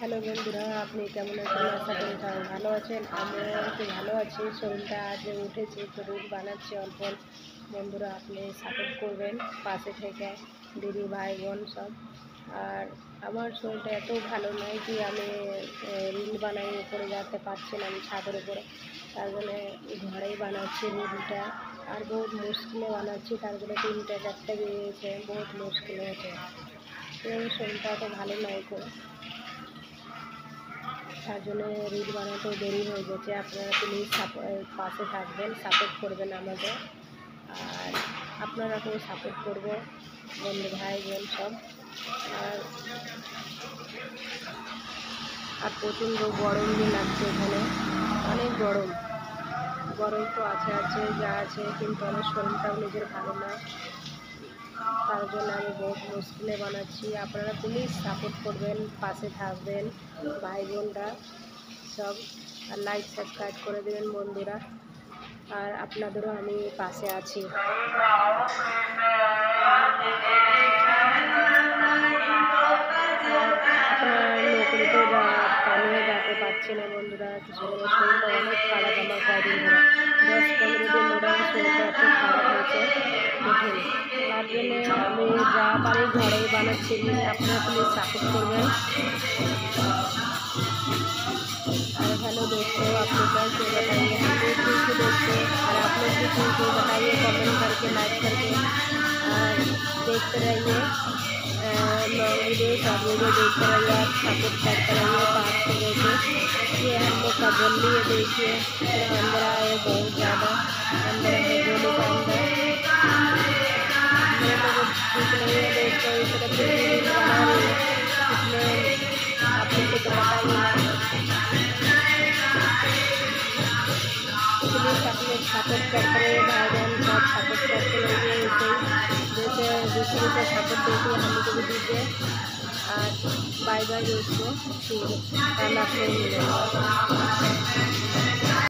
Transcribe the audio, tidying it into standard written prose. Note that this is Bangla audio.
হ্যালো বন্ধুরা, আপনি কেমন আছেন? আশা করি সবাই ভালো আছেন। আমিও একটু ভালো আছি। শরীরটা আজ উঠেছে, তো রুট বানাচ্ছি অল্প। বন্ধুরা, আপনি সাপোর্ট করবেন পাশে থেকে, দিদি ভাই বোন সব। আর আমার শরীরটা এত ভালো নয় যে আমি রিল বানাই, উপরে যেতে পারছি না আমি ছাদের উপরে। তার জন্য ঘরেই বানাচ্ছি রিলটা। আর বহুত মুশকিলে বানাচ্ছি, তার জন্য 3টে 4টে বেরিয়েছে, বহুত মুশকিল হয়েছে। তো শরীরটা এত ভালো নয় তো, তার জন্য রিল বানাতেও দেরি হয়ে গেছে। আপনারা প্লিজ পাশে থাকবেন, সাপোর্ট করবেন আমাকে। আর আপনারাকেও সাপোর্ট করবো, বন্ধু ভাই বোন সব। আর আর প্রচণ্ড গরম যে লাগছে এখানে, অনেক গরম। গরম তো আছে যা আছে, কিন্তু আমার শরীরটাও নিজের ভালো না। তার জন্য আমি বহুত মুশকিলে বানাচ্ছি। আপনারা প্লিজ সাপোর্ট করবেন, পাশে থাকবেন ভাই বোনরা সব। আর লাইক সাবস্ক্রাইব করে দেবেন বন্ধুরা। আর আপনাদেরও আমি পাশে আছি। আপনার নৌকরিতেও কামিয়ে যেতে পারছি না বন্ধুরা, কিছু করে শরীরটা অনেক খারাপ আমার কদিন ধরে, 10-15 দিন ধরে শরীরটা এত খারাপ হয়েছে কঠিন। তার জন্যে আমি যা পারি ঘরেই বানাচ্ছি। আপনারা प्लीज़ सपोर्ट करবেন। और हेलो दोस्तों, आप लोग कैसे बताइए, हम भी ठीक है दोस्तों। और आप लोग भी ठीक है बताइए, कमेंट करके लाइक करके और देखते रहिए लॉन्ग वीडियो, शॉर्ट वीडियो देखते रहिए, आप सपोर्ट करते रहिए पास से देखिए। ये हम लोग का गली है, देखिए अंदर आए बहुत ज़्यादा अंदर है गोली का अंदर। मेरे लोग ठीक नहीं है दोस्तों, इस तरह से बना रही है, इसमें आप लोग को तो बताइए। प्लीज़ आप लोग सपोर्ट करते रहिए, भाई बहन सब सपोर्ट करते रहिए। जैसे दूसरे को सपोर्ट देती है हम लोग को भी दीजिए। और बाय बाय दोस्तों, ठीक है, कल आपको मिलेगा।